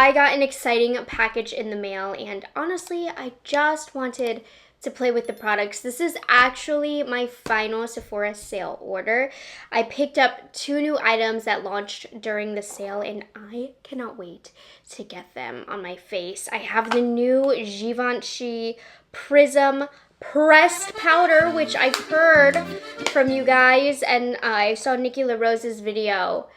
I got an exciting package in the mail, and honestly, I just wanted to play with the products. This is actually my final Sephora sale order. I picked up 2 new items that launched during the sale, and I cannot wait to get them on my face. I have the new Givenchy Prisme pressed powder, which I've heard from you guys, and I saw Nikki LaRose's video.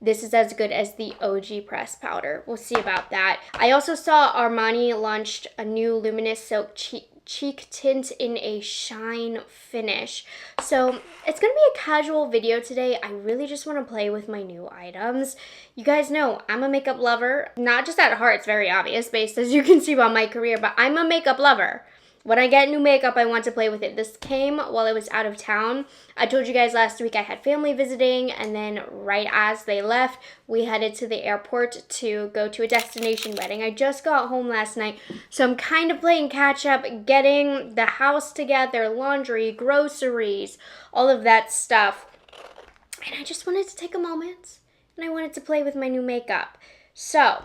This is as good as the OG pressed powder. We'll see about that. I also saw Armani launched a new luminous silk cheek tint in a shine finish. So it's gonna be a casual video today. I really just want to play with my new items. You guys know I'm a makeup lover, not just at heart, it's very obvious based as you can see by my career, but I'm a makeup lover. When I get new makeup, I want to play with it. This came while I was out of town. I told you guys last week I had family visiting, and then right as they left, we headed to the airport to go to a destination wedding. I just got home last night, so I'm kind of playing catch up, getting the house together, laundry, groceries, all of that stuff. And I just wanted to take a moment, and I wanted to play with my new makeup. So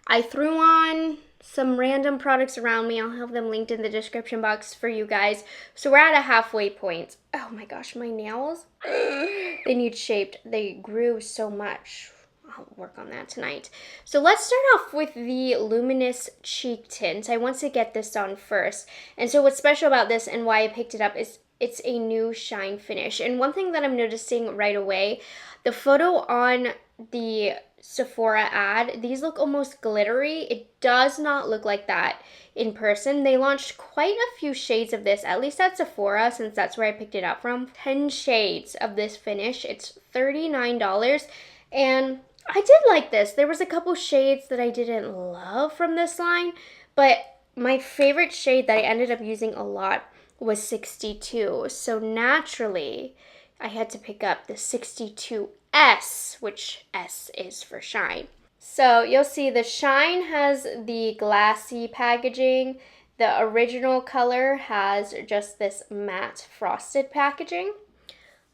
I threw on some random products around me. I'll have them linked in the description box for you guys. So we're at a halfway point. Oh my gosh, my nails, they need shaped. They grew so much. I'll work on that tonight. So let's start off with the luminous cheek tint. I want to get this on first. And so what's special about this and why I picked it up is it's a new shine finish. And one thing that I'm noticing right away, the photo on the Sephora ad, these look almost glittery. It does not look like that in person. They launched quite a few shades of this, at least at Sephora, since that's where I picked it up from. 10 shades of this finish. It's $39, and I did like this. There was a couple shades that I didn't love from this line, but my favorite shade that I ended up using a lot was 62. So naturally, I had to pick up the 62S, which S is for shine. So you'll see the shine has the glassy packaging. The original color has just this matte frosted packaging.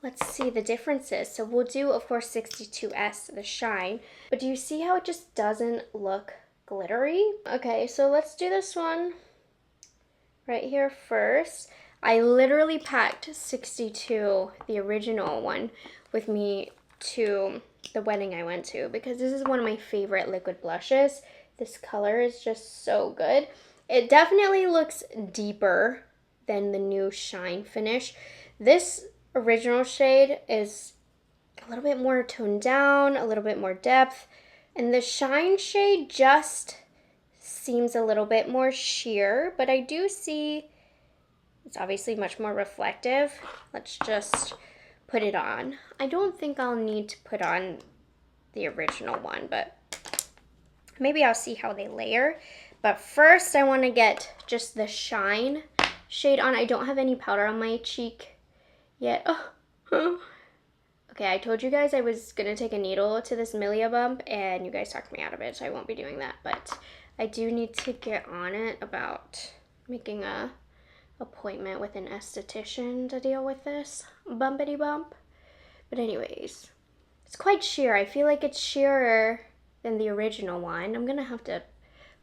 Let's see the differences. So we'll do, of course, 62S, the shine. But do you see how it just doesn't look glittery? Okay, so let's do this one right here first. I literally packed 62, the original one, with me to the wedding I went to because this is one of my favorite liquid blushes. This color is just so good. It definitely looks deeper than the new shine finish. This original shade is a little bit more toned down, a little bit more depth, and the shine shade just seems a little bit more sheer, but I do see it's obviously much more reflective. Let's just put it on. I don't think I'll need to put on the original one, but maybe I'll see how they layer. But first I want to get just the shine shade on. I don't have any powder on my cheek yet. Oh. Okay, I told you guys I was going to take a needle to this Milia bump, and you guys talked me out of it, so I won't be doing that. But I do need to get on it about making a appointment with an esthetician to deal with this bumpity bump. But anyways, it's quite sheer. I feel like it's sheerer than the original one. I'm gonna have to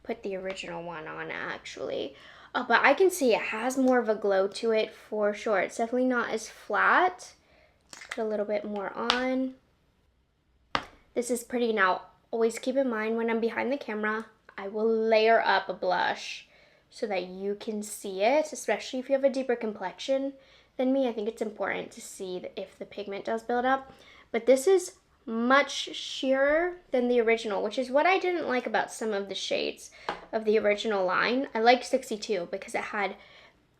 put the original one on actually. But I can see it has more of a glow to it for sure. It's definitely not as flat. Put a little bit more on. This is pretty. Now, always keep in mind when I'm behind the camera, I will layer up a blush so that you can see it, especially if you have a deeper complexion than me. I think it's important to see if the pigment does build up. But this is much sheerer than the original, which is what I didn't like about some of the shades of the original line. I liked 62 because it had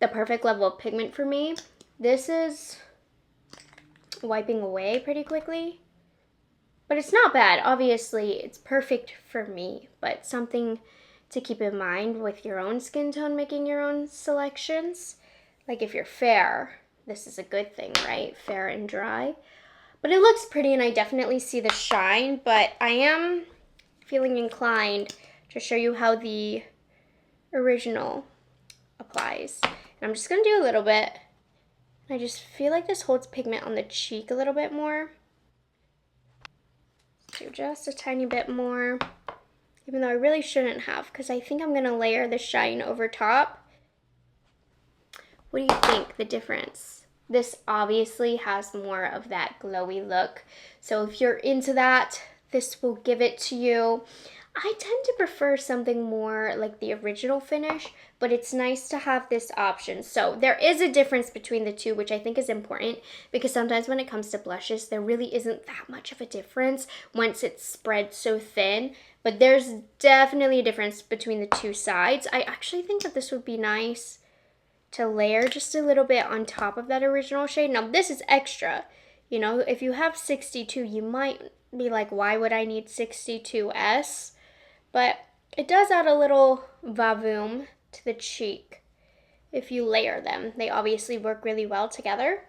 the perfect level of pigment for me. This is wiping away pretty quickly, but it's not bad. Obviously, it's perfect for me, but something to keep in mind with your own skin tone, making your own selections. Like if you're fair, this is a good thing, right? Fair and dry. But it looks pretty, and I definitely see the shine, but I am feeling inclined to show you how the original applies. And I'm just gonna do a little bit. I just feel like this holds pigment on the cheek a little bit more. Do just a tiny bit more. even though I really shouldn't have, because I think I'm gonna layer the shine over top. What do you think, the difference? This obviously has more of that glowy look. So if you're into that, this will give it to you. I tend to prefer something more like the original finish, but it's nice to have this option. So there is a difference between the two, which I think is important, because sometimes when it comes to blushes, there really isn't that much of a difference once it's spread so thin. But there's definitely a difference between the two sides. I actually think that this would be nice to layer just a little bit on top of that original shade. Now this is extra. You know, if you have 62, you might be like, why would I need 62S? But it does add a little vavoom to the cheek if you layer them. They obviously work really well together.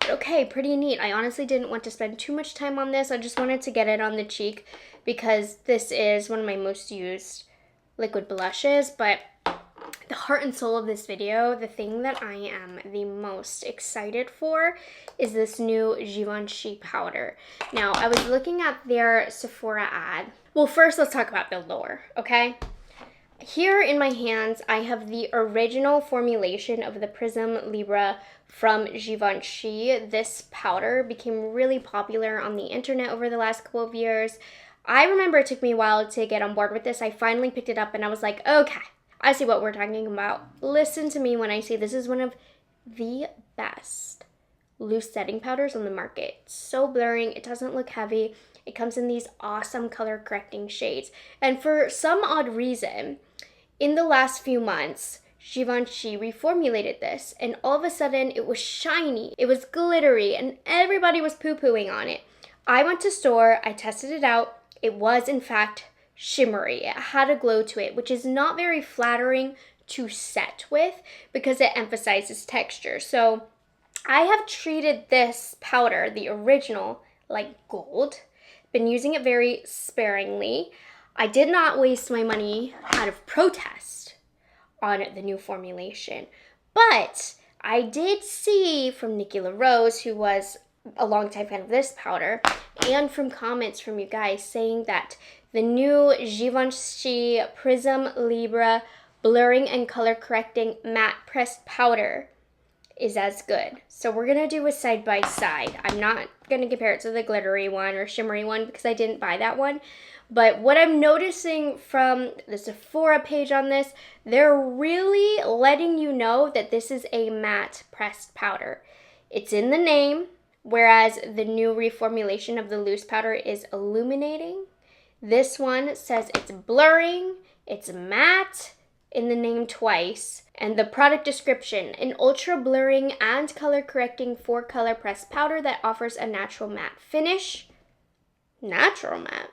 But okay, pretty neat. I honestly didn't want to spend too much time on this. I just wanted to get it on the cheek because this is one of my most used liquid blushes. But the heart and soul of this video, the thing that I am the most excited for, is this new Givenchy powder. Now, I was looking at their Sephora ad. Well, first let's talk about the lore, okay? Here in my hands, I have the original formulation of the Prisme Libre from Givenchy. This powder became really popular on the internet over the last couple of years. I remember it took me a while to get on board with this. I finally picked it up and I was like, okay, I see what we're talking about. Listen to me when I say this is one of the best loose setting powders on the market. It's so blurring, it doesn't look heavy. It comes in these awesome color correcting shades. And for some odd reason, in the last few months, Givenchy reformulated this, and all of a sudden it was shiny, it was glittery, and everybody was poo-pooing on it. I went to store, I tested it out. It was in fact shimmery. It had a glow to it, which is not very flattering to set with because it emphasizes texture. So I have treated this powder, the original, like gold. Been using it very sparingly. I did not waste my money out of protest on the new formulation, but I did see from Nikki LaRose, who was a longtime fan of this powder, and from comments from you guys saying that the new Givenchy Prisme Libre blurring and color correcting matte pressed powder is as good. So we're gonna do a side by side. I'm not gonna compare it to the glittery one or shimmery one because I didn't buy that one. But what I'm noticing from the Sephora page on this, they're really letting you know that this is a matte pressed powder. It's in the name, whereas the new reformulation of the loose powder is illuminating. This one says it's blurring, it's matte, in the name twice, and the product description: an ultra blurring and color correcting 4-color pressed powder that offers a natural matte finish. Natural matte.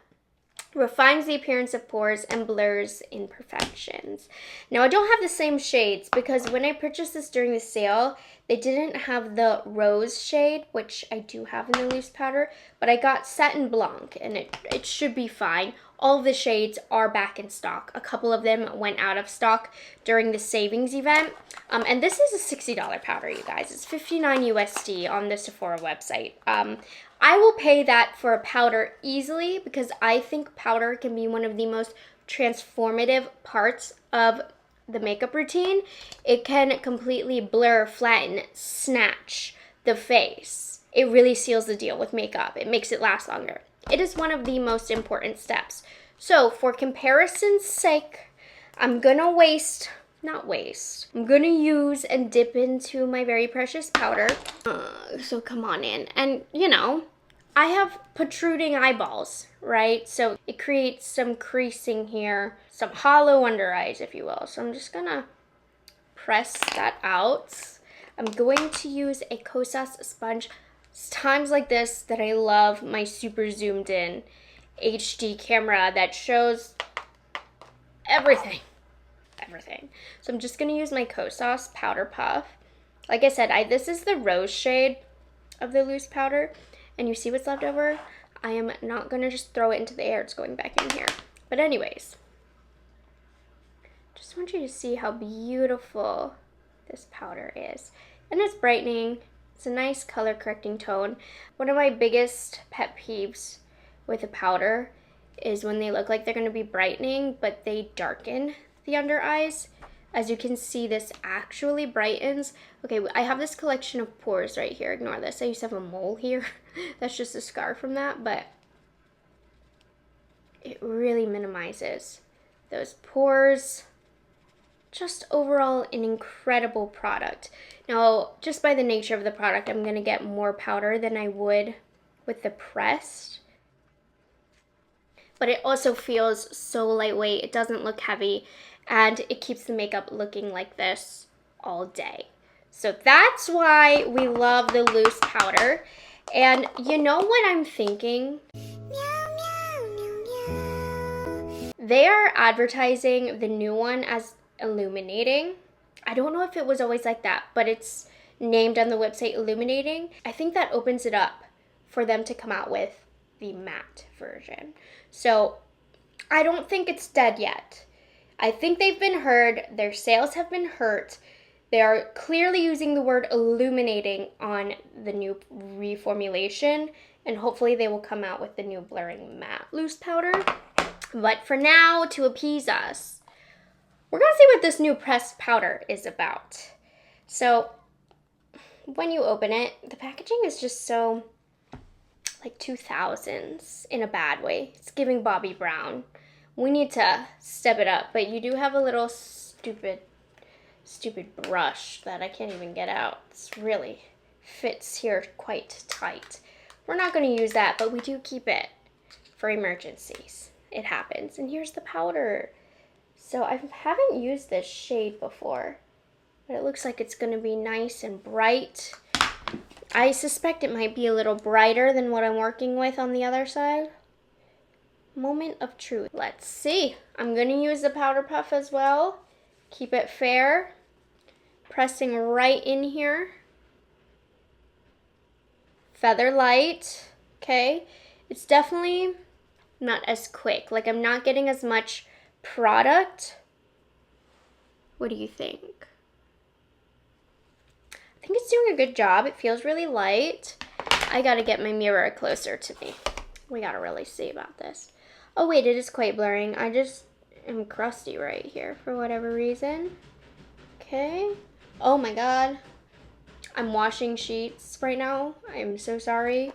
Refines the appearance of pores and blurs imperfections. Now, I don't have the same shades because when I purchased this during the sale, they didn't have the rose shade, which I do have in the loose powder, but I got Satin Blanc, and it should be fine. All of the shades are back in stock. A couple of them went out of stock during the savings event. And this is a $60 powder, you guys. It's $59 USD on the Sephora website. I will pay that for a powder easily because I think powder can be one of the most transformative parts of the makeup routine. It can completely blur, flatten, snatch the face. It really seals the deal with makeup. It makes it last longer. It is one of the most important steps. So for comparison's sake, I'm gonna I'm gonna use and dip into my very precious powder. So come on in. And you know, I have protruding eyeballs, right? So it creates some creasing here, some hollow under eyes, if you will. So I'm just gonna press that out. I'm going to use a Kosas sponge. It's times like this that I love my super zoomed in HD camera that shows everything. So I'm just gonna use my Kosas powder puff. Like I said, this is the rose shade of the loose powder, and you see what's left over? I am not gonna just throw it into the air. It's going back in here. But anyways, just want you to see how beautiful this powder is. And it's brightening. It's a nice color correcting tone. One of my biggest pet peeves with a powder is when they look like they're going to be brightening, but they darken the under eyes. As you can see, this actually brightens. Okay, I have this collection of pores right here. Ignore this. I used to have a mole here. That's just a scar from that, but it really minimizes those pores. Just overall an incredible product. Now, just by the nature of the product, I'm going to get more powder than I would with the pressed. But it also feels so lightweight. It doesn't look heavy. And it keeps the makeup looking like this all day. So that's why we love the loose powder. And you know what I'm thinking? They are advertising the new one as illuminating. I don't know if it was always like that, but it's named on the website illuminating. I think that opens it up for them to come out with the matte version. So I don't think it's dead yet. I think they've been heard. Their sales have been hurt. They are clearly using the word illuminating on the new reformulation, and hopefully they will come out with the new blurring matte loose powder. But for now, to appease us, we're going to see what this new pressed powder is about. So when you open it, the packaging is just so like 2000s in a bad way. It's giving Bobbi Brown. We need to step it up, but you do have a little stupid brush that I can't even get out. It's really fits here quite tight. We're not going to use that, but we do keep it for emergencies. It happens. And here's the powder. So I haven't used this shade before, but it looks like it's going to be nice and bright. I suspect it might be a little brighter than what I'm working with on the other side. Moment of truth. Let's see. I'm going to use the powder puff as well. Keep it fair. Pressing right in here. Feather light. Okay. It's definitely not as quick. Like, I'm not getting as much product. What do you think? I think it's doing a good job. It feels really light. I gotta get my mirror closer to me. We gotta really see about this. Oh wait, it is quite blurring. I just am crusty right here for whatever reason. Okay. Oh my god. I'm washing sheets right now. I'm so sorry.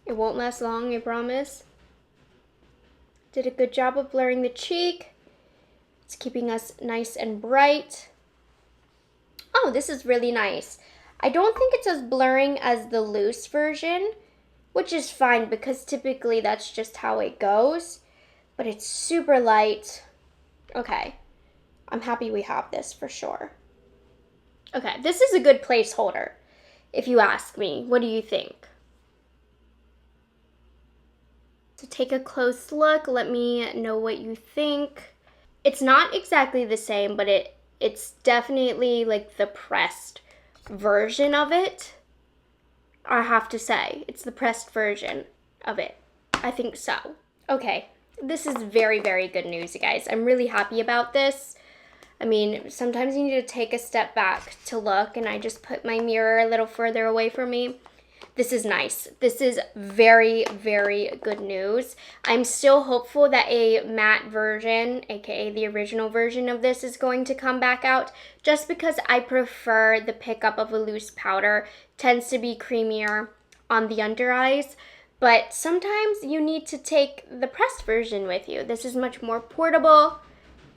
It won't last long, I promise. Did a good job of blurring the cheek. It's keeping us nice and bright. Oh, this is really nice. I don't think it's as blurring as the loose version, which is fine because typically that's just how it goes. But it's super light. Okay. I'm happy we have this for sure. Okay, this is a good placeholder, if you ask me. What do you think? So take a close look. Let me know what you think. It's not exactly the same, but it's definitely like the pressed version of it. I have to say, it's the pressed version of it. I think so. Okay, this is very, very good news, you guys. I'm really happy about this. I mean, sometimes you need to take a step back to look, and I just put my mirror a little further away from me. This is nice. This is very, very good news. I'm still hopeful that a matte version, aka the original version of this, is going to come back out, just because I prefer the pickup of a loose powder. Tends to be creamier on the under eyes, but sometimes you need to take the pressed version with you. This is much more portable,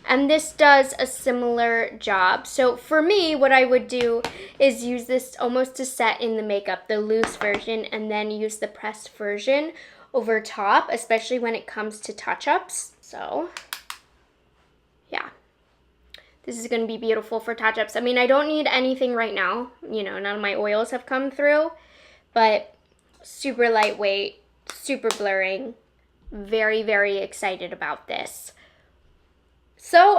and this does a similar job. So for me, what I would do is use this almost to set in the makeup, the loose version, and then use the pressed version over top, especially when it comes to touch-ups. So, yeah. This is going to be beautiful for touch-ups. I mean, I don't need anything right now. You know, none of my oils have come through, but super lightweight, super blurring. Very, very excited about this. So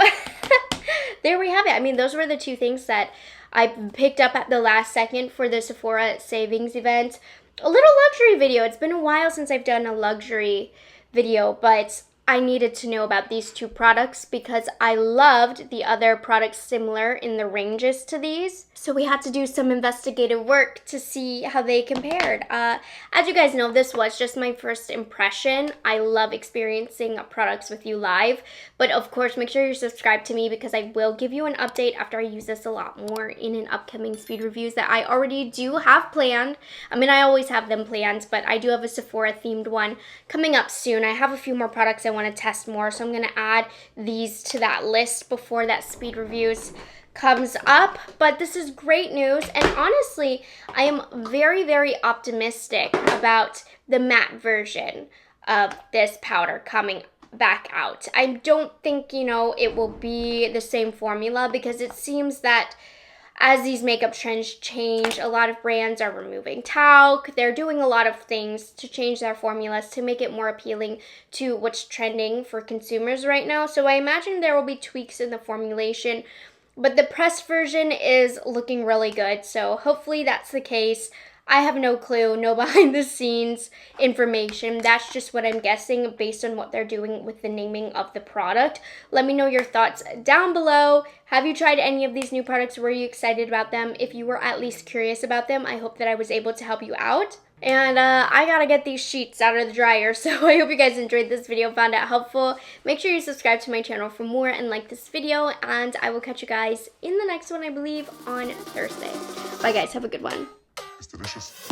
there we have it. I mean, those were the two things that I picked up at the last second for the Sephora savings event. A little luxury video. It's been a while since I've done a luxury video, but I needed to know about these two products because I loved the other products similar in the ranges to these. So we had to do some investigative work to see how they compared. As you guys know, this was just my first impression. I love experiencing products with you live, but of course make sure you're subscribed to me because I will give you an update after I use this a lot more in an upcoming speed reviews that I already do have planned. I mean, I always have them planned, but I do have a Sephora themed one coming up soon. I have a few more products I want to test more, so I'm going to add these to that list before that speed reviews comes up. But this is great news, and honestly, I am very, very optimistic about the matte version of this powder coming back out. I don't think, you know, it will be the same formula because it seems that as these makeup trends change, a lot of brands are removing talc. They're doing a lot of things to change their formulas to make it more appealing to what's trending for consumers right now. So I imagine there will be tweaks in the formulation, but the pressed version is looking really good. So hopefully that's the case. I have no clue, no behind the scenes information. That's just what I'm guessing based on what they're doing with the naming of the product. Let me know your thoughts down below. Have you tried any of these new products? Were you excited about them? If you were at least curious about them, I hope that I was able to help you out. And I gotta get these sheets out of the dryer, so I hope you guys enjoyed this video, found it helpful. Make sure you subscribe to my channel for more and like this video, and I will catch you guys in the next one, I believe, on Thursday. Bye guys, have a good one. It's delicious.